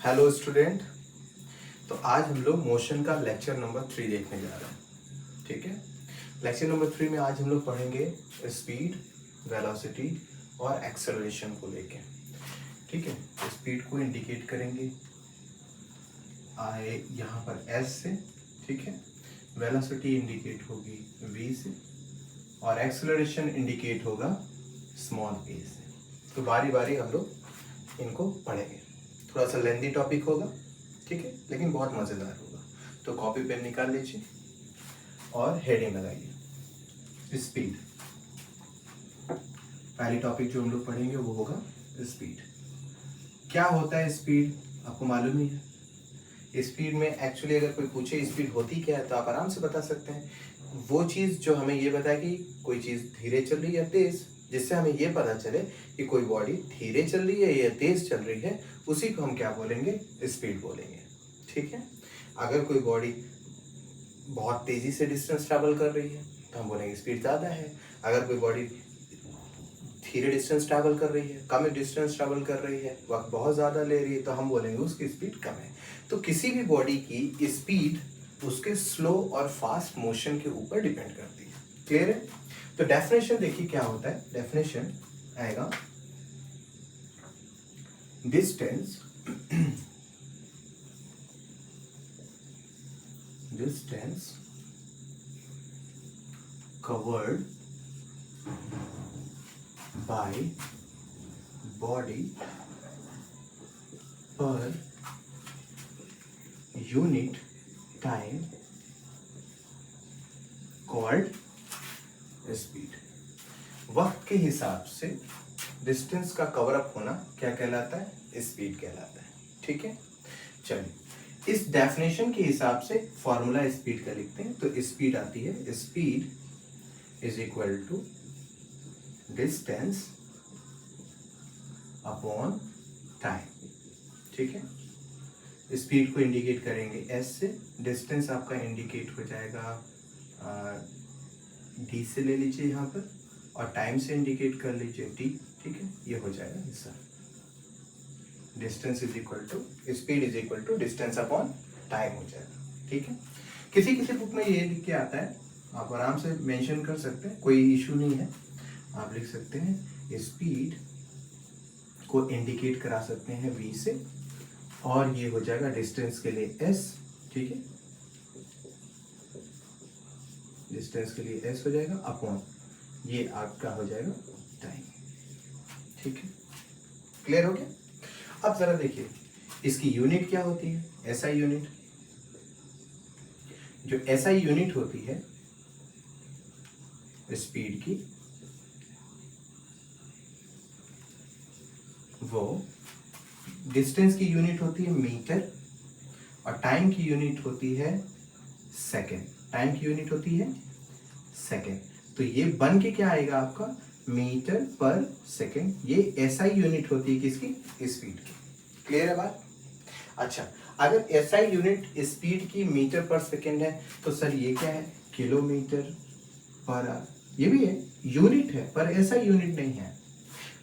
Hello student. तो आज हम लोग मोशन का लेक्चर नंबर 3 देखने जा रहे हैं। ठीक है, लेक्चर नंबर 3 में आज हम लोग पढ़ेंगे स्पीड, वेलोसिटी और एक्सेलरेशन को लेके। ठीक है, स्पीड को इंडिकेट करेंगे आए यहाँ पर एस से। ठीक है, वेलोसिटी इंडिकेट होगी वी से और एक्सेलरेशन इंडिकेट होगा स्मॉल ए से। तो बारी बारी हम लोग इनको पढ़ेंगे। थोड़ा सा लेंथी टॉपिक होगा, ठीक है, लेकिन बहुत मज़ेदार होगा। तो कॉपी पेन निकाल लीजिए और हेडिंग लगाइए स्पीड। पहली टॉपिक जो हम लोग पढ़ेंगे वो होगा स्पीड। क्या होता है स्पीड, आपको मालूम ही है। स्पीड में एक्चुअली अगर कोई पूछे स्पीड होती क्या है तो आप आराम से बता सकते हैं। वो चीज़ जो हमें ये बताए कि कोई चीज़ धीरे चल रही है या तेज़, जिससे हमें ये पता चले कि कोई बॉडी धीरे चल रही है या तेज़ चल रही है, उसी को हम क्या बोलेंगे, स्पीड बोलेंगे। ठीक है, अगर कोई बॉडी बहुत तेज़ी से डिस्टेंस ट्रैवल कर रही है तो हम बोलेंगे स्पीड ज़्यादा है। अगर कोई बॉडी धीरे डिस्टेंस ट्रैवल कर रही है, कम डिस्टेंस ट्रैवल कर रही है, वक्त बहुत ज़्यादा ले रही है, तो हम बोलेंगे उसकी स्पीड कम है। तो किसी भी बॉडी की स्पीड उसके स्लो और फास्ट मोशन के ऊपर डिपेंड करती है। क्लियर है? तो डेफिनेशन देखिए क्या होता है। डेफिनेशन आएगा distance distance covered by body per unit time called speed। वक्त के हिसाब से डिस्टेंस का कवर अप होना क्या कहलाता है, स्पीड कहलाता है। ठीक है, चलिए इस डेफिनेशन के हिसाब से फॉर्मूला स्पीड का लिखते हैं। तो स्पीड आती है, speed is equal to distance upon time. ठीक है, स्पीड को इंडिकेट करेंगे एस से, डिस्टेंस आपका इंडिकेट हो जाएगा डी से ले लीजिए यहाँ पर, और टाइम से इंडिकेट कर लीजिए टी। ठीक है, ये हो जाएगा हिस्सा। Distance is equal to speed is equal to distance upon time हो जाएगा। ठीक है, किसी किसी बुक में ये लिख के आता है, आप आराम से मेंशन कर सकते हैं, कोई इशू नहीं है। आप लिख सकते हैं स्पीड को इंडिकेट करा सकते हैं वी से, और ये हो जाएगा डिस्टेंस के लिए एस। ठीक है, डिस्टेंस के लिए एस हो जाएगा अपॉन ये आपका हो जाएगा टाइम। ठीक है, क्लियर हो गया? अब जरा देखिए इसकी यूनिट क्या होती है, एसआई यूनिट। जो एसआई यूनिट होती है स्पीड की, वो डिस्टेंस की यूनिट होती है मीटर, और टाइम की यूनिट होती है सेकेंड। टाइम की यूनिट होती है सेकेंड। तो ये बन के क्या आएगा आपका, मीटर पर सेकेंड। ये एसआई यूनिट होती है किसकी, स्पीड की। क्लियर है बात? अच्छा, अगर एसआई यूनिट स्पीड की मीटर पर सेकेंड है तो सर ये क्या है, किलोमीटर पर आवर। ये भी है, यूनिट है पर ऐसा यूनिट नहीं है।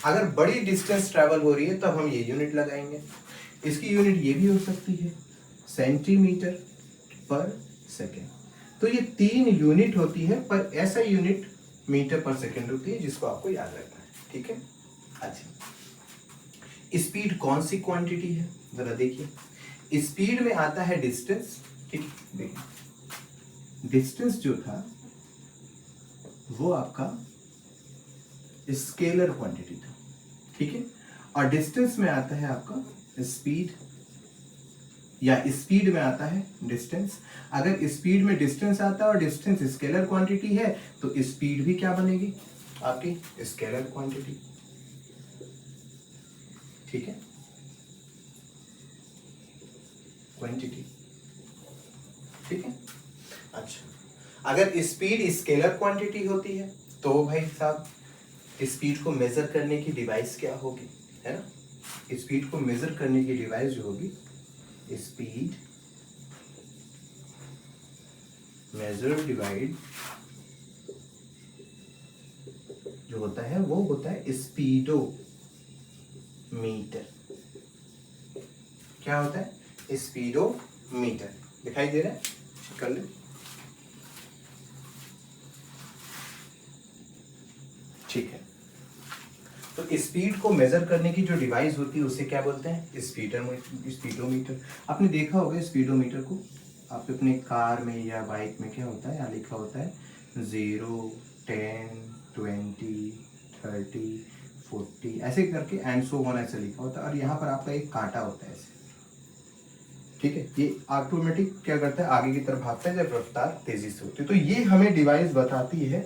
अगर बड़ी डिस्टेंस ट्रैवल हो रही है तब हम ये यूनिट लगाएंगे। इसकी यूनिट ये भी हो सकती है, सेंटीमीटर पर सेकेंड। तो ये 3 यूनिट होती है, पर ऐसा यूनिट मीटर पर सेकेंड होती है, जिसको आपको याद रखना है। ठीक है, अच्छा स्पीड कौन सी क्वांटिटी है, जरा देखिए। स्पीड में आता है डिस्टेंस। ठीक है, देखिए डिस्टेंस जो था वो आपका स्केलर क्वांटिटी था। ठीक है, और डिस्टेंस में आता है आपका स्पीड, या स्पीड में आता है डिस्टेंस। अगर स्पीड में डिस्टेंस आता है और डिस्टेंस स्केलर क्वांटिटी है तो स्पीड भी क्या बनेगी, आपकी स्केलर क्वांटिटी। ठीक है, क्वांटिटी। ठीक है, अच्छा अगर स्पीड स्केलर क्वांटिटी होती है तो भाई साहब स्पीड को मेजर करने की डिवाइस क्या होगी, है ना। स्पीड को मेजर करने की डिवाइस जो होगी, स्पीड मेजर डिवाइड जो होता है वो होता है स्पीडोमीटर। क्या होता है? स्पीडोमीटर। दिखाई दे रहा है? कर ले। ठीक है, तो स्पीड को मेजर करने की जो डिवाइस होती है उसे क्या बोलते हैं? स्पीडोमीटर। आपने देखा होगा स्पीडोमीटर को, आप अपने कार में या बाइक में क्या होता है, यहाँ लिखा होता है 0, 10, 20, 30, 40 ऐसे करके एंड सो ऑन ऐसे लिखा होता है, और यहाँ पर आपका एक कांटा होता है ऐसे। ठीक है, ये ऑटोमेटिक क्या करता है? आगे की तरफ भागता है जब रफ्तार तेजी से होती है। तो ये हमें डिवाइस बताती है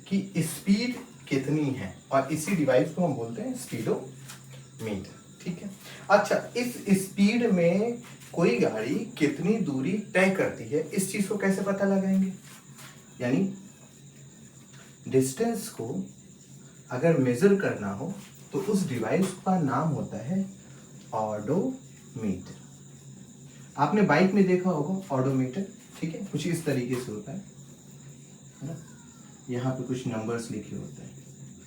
कि स्पीड कितनी है, और इसी डिवाइस को हम बोलते हैं स्पीडोमीटर। ठीक है, अच्छा, इस स्पीड में कोई गाड़ी कितनी दूरी तय करती है, इस चीज को कैसे पता लगाएंगे? यानी डिस्टेंस को अगर मेजर करना हो तो उस डिवाइस का नाम होता है ऑडोमीटर। आपने बाइक में देखा होगा ऑडोमीटर। ठीक है, कुछ इस तरीके से होता है ना, यहाँ पे कुछ नंबर्स लिखे होते हैं,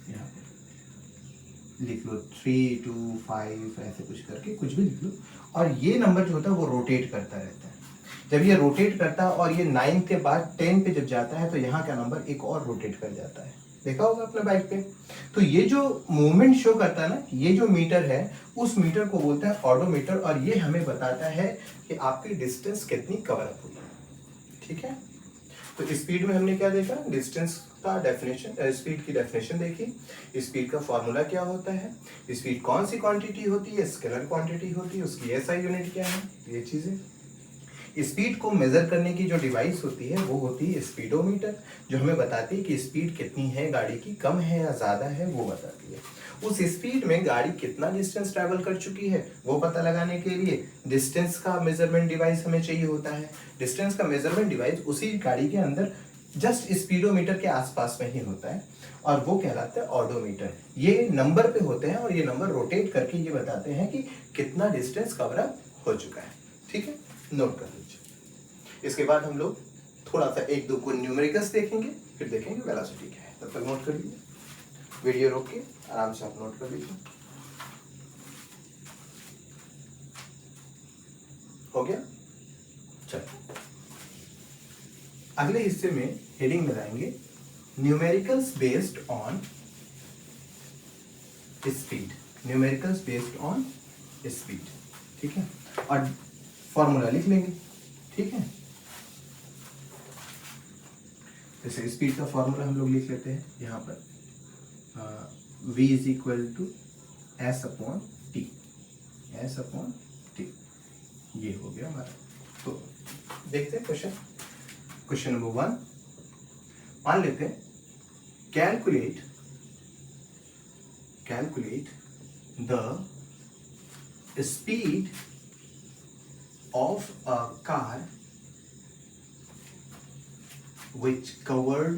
यहाँ पे लिख लो 3, 2, 5 ऐसे कुछ करके कुछ भी लिख लो, और ये नंबर जो होता है वो रोटेट करता रहता है। जब ये रोटेट करता है और ये 9 के बाद 10 पे जब जाता है तो यहाँ का नंबर एक और रोटेट कर जाता है। देखा होगा अपने बाइक पे। तो ये जो मूवमेंट शो करता है ना, ये जो मीटर है उस मीटर को बोलते हैं ऑडोमीटर, और ये हमें बताता है कि आपकी डिस्टेंस कितनी कवर अप हुई। ठीक है, तो स्पीड में हमने क्या देखा? डिस्टेंस का डेफिनेशन, स्पीड की डेफिनेशन देखी, स्पीड का फॉर्मूला क्या होता है, स्पीड कौन सी क्वांटिटी होती है, स्केलर क्वांटिटी होती है, उसकी एसआई यूनिट क्या है, ये चीजें। स्पीड को मेजर करने की जो डिवाइस होती है वो होती है स्पीडोमीटर, जो हमें बताती है कि स्पीड कितनी है गाड़ी की, कम है या ज्यादा है वो बताती है। उस स्पीड में गाड़ी कितना डिस्टेंस ट्रैवल कर चुकी है वो पता लगाने के लिए डिस्टेंस का मेजरमेंट डिवाइस हमें चाहिए होता है। डिस्टेंस का मेजरमेंट डिवाइस उसी गाड़ी के अंदर जस्ट स्पीडोमीटर के आसपास में ही होता है, और वो कहलाता है ऑडोमीटर। ये नंबर पे होते हैं और ये नंबर रोटेट करके ये बताते हैं कि कितना डिस्टेंस कवर अप हो चुका है। ठीक है, नोट कर लीजिए। इसके बाद हम लोग थोड़ा सा 1-2 को न्यूमेरिकल्स देखेंगे, फिर देखेंगे वेलोसिटी क्या है। तब तक नोट कर लीजिए, वीडियो रोक के आराम से आप नोट कर लीजिए। हो गया? चलो अगले हिस्से में हेडिंग लगाएंगे numericals based on speed. Numericals based on speed. ठीक है, और फॉर्मूला लिख लेंगे। ठीक है, जैसे स्पीड का फॉर्मूला हम लोग लिख लेते हैं यहाँ पर, v is equal to S upon T. S upon T, ये हो गया हमारा। तो देखते हैं क्वेश्चन नंबर 1। मान लेते हैं calculate the speed of a car which covered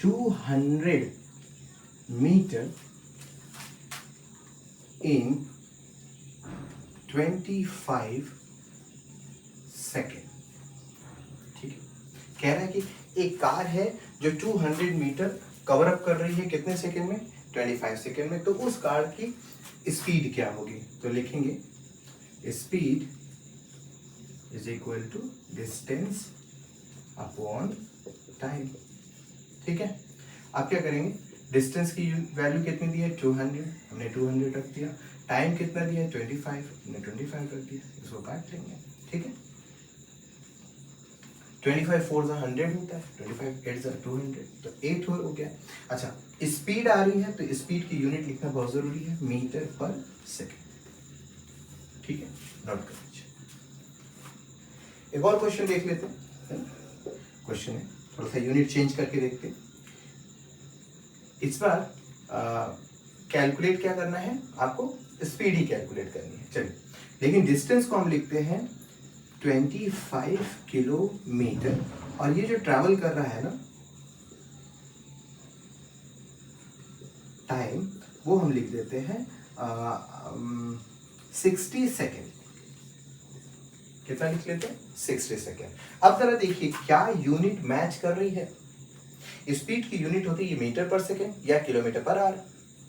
200 meter in 25 second. ठीक है, कह रहा है कि एक कार है जो 200 मीटर कवर अप कर रही है कितने सेकेंड में? 25 सेकेंड में। तो उस कार की स्पीड क्या होगी? तो लिखेंगे speed is equal to distance upon time. ठीक है, आप क्या करेंगे? डिस्टेंस की वैल्यू कितनी दी है? 200, हमने 200 रख दिया। टाइम कितना दिया है? 25, हमने 25 रख दिया। इसको काट लेंगे। ठीक है, 25 4 100 होता है, 25 8 200, तो 8 हो गया। अच्छा, स्पीड आ रही है तो स्पीड की यूनिट लिखना बहुत जरूरी है, मीटर पर सेकेंड। ठीक है, नोट कर लीजिए। एक और क्वेश्चन देख लेते हैं। क्वेश्चन है, थोड़ा सा यूनिट चेंज करके देखते हैं। इस बार कैलकुलेट क्या करना है आपको? स्पीड ही कैलकुलेट करनी है। चलिए, लेकिन डिस्टेंस को हम लिखते हैं 25 किलोमीटर, और ये जो ट्रैवल कर रहा है ना टाइम, वो हम लिख देते हैं 60 सेकेंड। कितना लिख लेते हैं? 60 सेकेंड। अब जरा देखिए क्या यूनिट मैच कर रही है। स्पीड की यूनिट होती है मीटर पर सेकेंड या किलोमीटर पर आवर।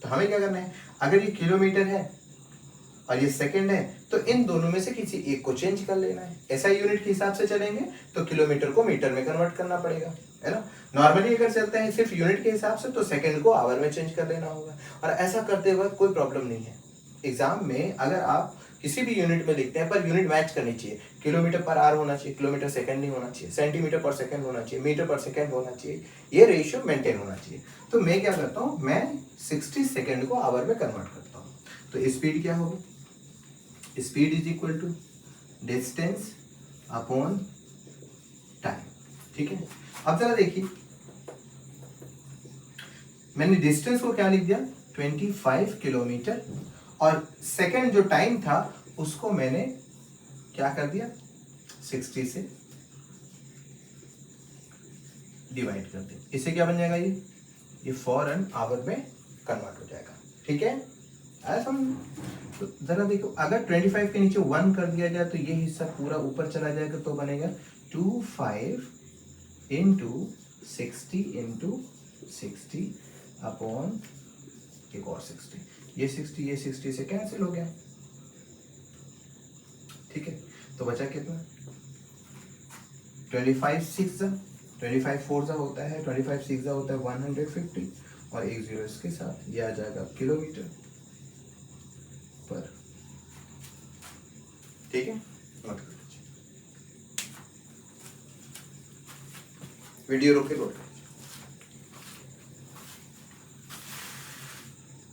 तो हमें क्या करना है, अगर ये किलोमीटर है और ये सेकंड है तो इन दोनों में से किसी एक को चेंज कर लेना है। ऐसा यूनिट के हिसाब से चलेंगे तो किलोमीटर को मीटर में कन्वर्ट करना पड़ेगा, है ना। नॉर्मली अगर चलते हैं सिर्फ यूनिट के हिसाब से तो सेकंड को आवर में चेंज कर लेना होगा, और ऐसा करते वक्त कोई प्रॉब्लम नहीं है। एग्जाम में अगर आप किसी भी यूनिट में लिखते हैं पर यूनिट मैच करनी चाहिए, किलोमीटर पर आवर होना चाहिए, किलोमीटर सेकंड नहीं होना चाहिए, सेंटीमीटर पर सेकंड होना चाहिए, मीटर पर सेकंड होना चाहिए, ये रेशियो मेंटेन होना चाहिए। तो मैं क्या करता हूँ, मैं 60 सेकंड को आवर में कन्वर्ट करता हूँ। तो स्पीड क्या होगी, speed is equal to distance upon time, ठीक है। अब जरा देखिए, मैंने डिस्टेंस को क्या लिख दिया 25 किलोमीटर, और सेकंड जो टाइम था उसको मैंने क्या कर दिया 60 से डिवाइड कर दिया। इससे क्या बन जाएगा, ये फॉरन आवर में कन्वर्ट हो जाएगा, ठीक है। आया समझ। तो जरा देखो, अगर 25 के नीचे 1 कर दिया जाए तो ये हिस्सा पूरा ऊपर चला जाएगा, तो बनेगा 25 इंटू 60 अपॉन एक और 60, ये 60 से कैंसिल हो गया, ठीक है। तो बचा कितना 25 4 होता है, 25 6 होता है 150, और एक जीरो इसके साथ, ये आ जाएगा किलोमीटर पर, ठीक है। नोट कर लीजिए, वीडियो रोके, नोट कर।